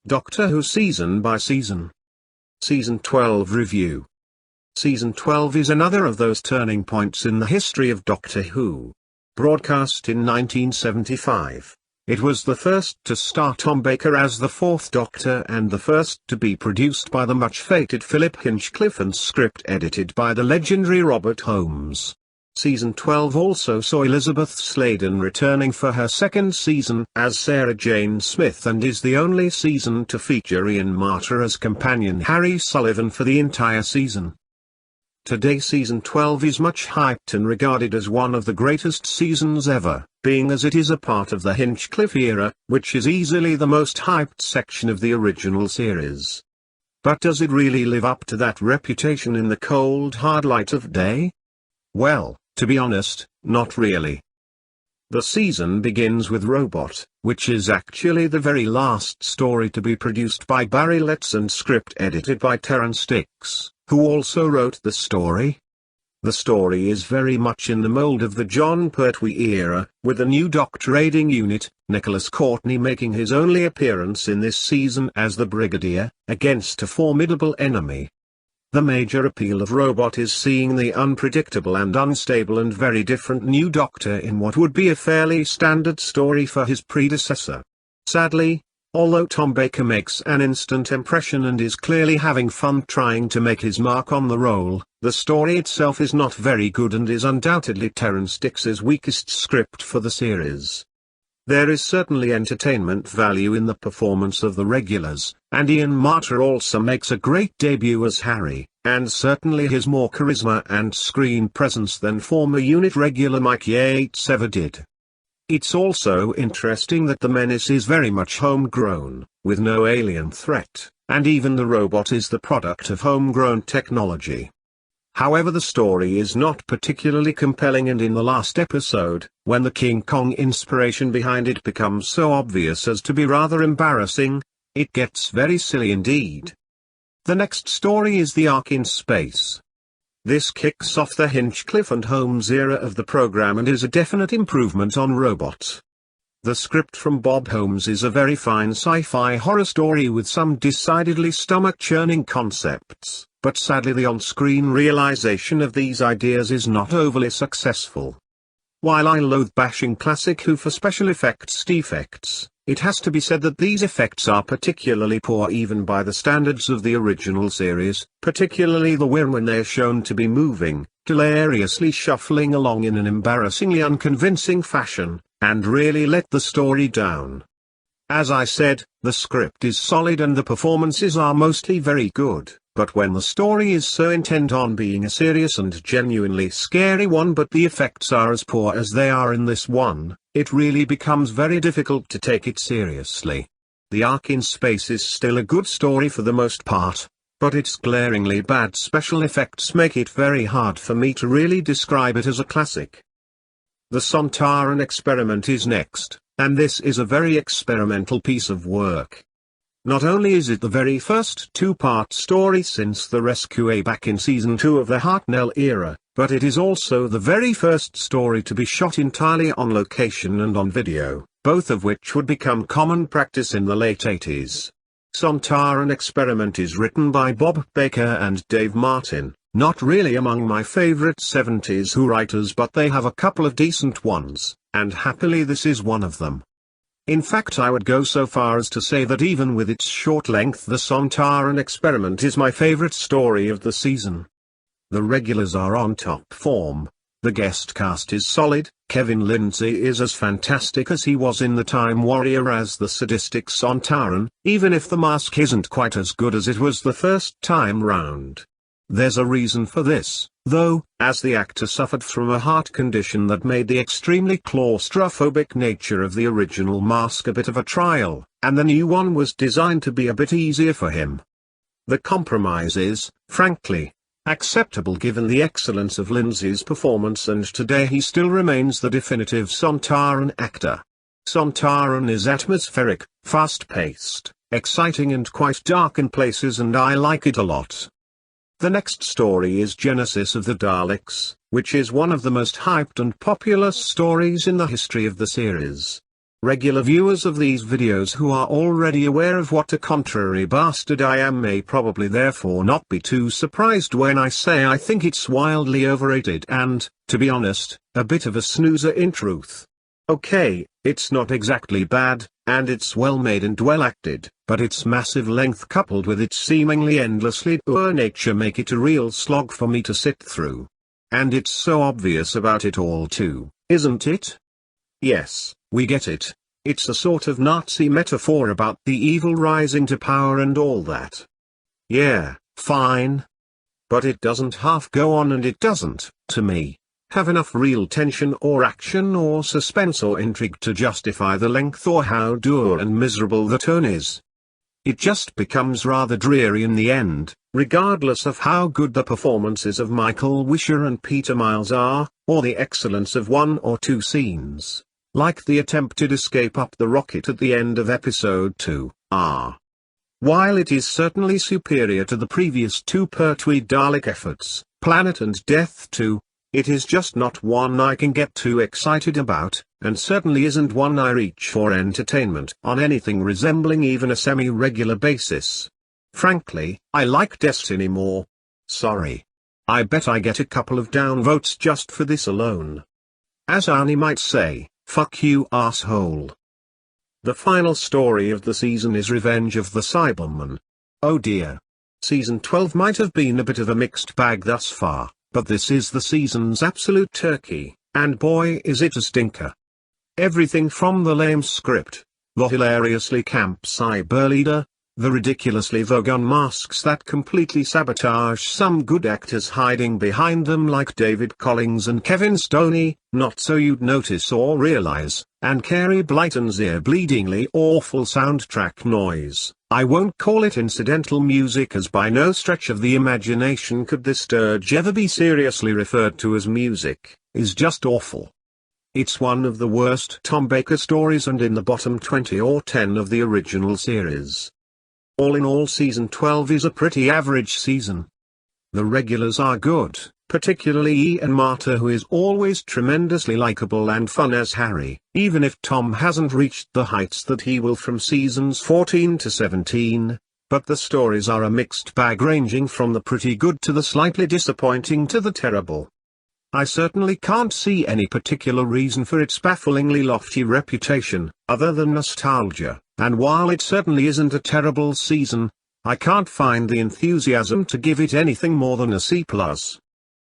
Doctor Who Season by Season. Season 12 Review. Season 12 is another of those turning points in the history of Doctor Who. Broadcast in 1975, it was the first to star Tom Baker as the Fourth Doctor and the first to be produced by the much-fated Philip Hinchcliffe and script edited by the legendary Robert Holmes. Season 12 also saw Elizabeth Sladen returning for her second season as Sarah Jane Smith and is the only season to feature Ian Marter as companion Harry Sullivan for the entire season. Today Season 12 is much hyped and regarded as one of the greatest seasons ever, being as it is a part of the Hinchcliffe era, which is easily the most hyped section of the original series. But does it really live up to that reputation in the cold hard light of day? Well, to be honest, not really. The season begins with Robot, which is actually the very last story to be produced by Barry Letts and script edited by Terrance Dicks, who also wrote the story. The story is very much in the mold of the Jon Pertwee era, with the new Doctor aiding unit, Nicholas Courtney making his only appearance in this season as the Brigadier, against a formidable enemy. The major appeal of Robot is seeing the unpredictable and unstable and very different new Doctor in what would be a fairly standard story for his predecessor. Sadly, although Tom Baker makes an instant impression and is clearly having fun trying to make his mark on the role, the story itself is not very good and is undoubtedly Terrance Dicks's weakest script for the series. There is certainly entertainment value in the performance of the regulars, and Ian Marter also makes a great debut as Harry, and certainly has more charisma and screen presence than former unit regular Mike Yates ever did. It's also interesting that the menace is very much homegrown, with no alien threat, and even the robot is the product of homegrown technology. However, the story is not particularly compelling, and in the last episode, when the King Kong inspiration behind it becomes so obvious as to be rather embarrassing, it gets very silly indeed. The next story is The Ark in Space. This kicks off the Hinchcliffe and Holmes era of the program and is a definite improvement on Robot. The script from Bob Holmes is a very fine sci-fi horror story with some decidedly stomach-churning concepts, but sadly the on-screen realization of these ideas is not overly successful. While I loathe bashing classic Who for special effects defects, it has to be said that these effects are particularly poor even by the standards of the original series, particularly the Wirm when they are shown to be moving, hilariously shuffling along in an embarrassingly unconvincing fashion, and really let the story down. As I said, the script is solid and the performances are mostly very good, but when the story is so intent on being a serious and genuinely scary one but the effects are as poor as they are in this one, it really becomes very difficult to take it seriously. The Ark in Space is still a good story for the most part, but its glaringly bad special effects make it very hard for me to really describe it as a classic. The Sontaran Experiment is next, and this is a very experimental piece of work. Not only is it the very first two-part story since The Rescue back in Season 2 of the Hartnell era, but it is also the very first story to be shot entirely on location and on video, both of which would become common practice in the late 80s. Sontaran Experiment is written by Bob Baker and Dave Martin, not really among my favorite 70s Who writers, but they have a couple of decent ones, and happily this is one of them. In fact, I would go so far as to say that even with its short length, the Sontaran Experiment is my favorite story of the season. The regulars are on top form, the guest cast is solid, Kevin Lindsay is as fantastic as he was in The Time Warrior as the sadistic Sontaran, even if the mask isn't quite as good as it was the first time round. There's a reason for this, though, as the actor suffered from a heart condition that made the extremely claustrophobic nature of the original mask a bit of a trial, and the new one was designed to be a bit easier for him. The compromise is, frankly, acceptable given the excellence of Lindsay's performance, and today he still remains the definitive Sontaran actor. Sontaran is atmospheric, fast-paced, exciting and quite dark in places, and I like it a lot. The next story is Genesis of the Daleks, which is one of the most hyped and popular stories in the history of the series. Regular viewers of these videos who are already aware of what a contrary bastard I am may probably therefore not be too surprised when I say I think it's wildly overrated and, to be honest, a bit of a snoozer in truth. Okay, it's not exactly bad, and it's well made and well acted, but its massive length coupled with its seemingly endlessly poor nature make it a real slog for me to sit through. And it's so obvious about it all too, isn't it? Yes, we get it. It's a sort of Nazi metaphor about the evil rising to power and all that. Yeah, fine. But it doesn't half go on, and it doesn't, to me, have enough real tension or action or suspense or intrigue to justify the length or how dour and miserable the tone is. It just becomes rather dreary in the end, regardless of how good the performances of Michael Wisher and Peter Miles are, or the excellence of one or two scenes, like the attempted escape up the rocket at the end of episode 2, are. While it is certainly superior to the previous two Pertwee Dalek efforts, Planet and Death 2, it is just not one I can get too excited about, and certainly isn't one I reach for entertainment on anything resembling even a semi-regular basis. Frankly, I like Destiny more. Sorry. I bet I get a couple of downvotes just for this alone. As Arnie might say, fuck you asshole. The final story of the season is Revenge of the Cybermen. Oh dear. Season 12 might have been a bit of a mixed bag thus far, but this is the season's absolute turkey, and boy is it a stinker. Everything from the lame script, the hilariously camp cyber leader, the ridiculously vogue masks that completely sabotage some good actors hiding behind them like David Collins and Kevin Stoney, not so you'd notice or realize, and Carey Blyton's ear-bleedingly awful soundtrack noise. I won't call it incidental music, as by no stretch of the imagination could this dirge ever be seriously referred to as music, is just awful. It's one of the worst Tom Baker stories and in the bottom 20 or 10 of the original series. All in all, season 12 is a pretty average season. The regulars are good, particularly Ian Marter, who is always tremendously likable and fun as Harry, even if Tom hasn't reached the heights that he will from seasons 14 to 17, but the stories are a mixed bag ranging from the pretty good to the slightly disappointing to the terrible. I certainly can't see any particular reason for its bafflingly lofty reputation, other than nostalgia, and while it certainly isn't a terrible season, I can't find the enthusiasm to give it anything more than a C+.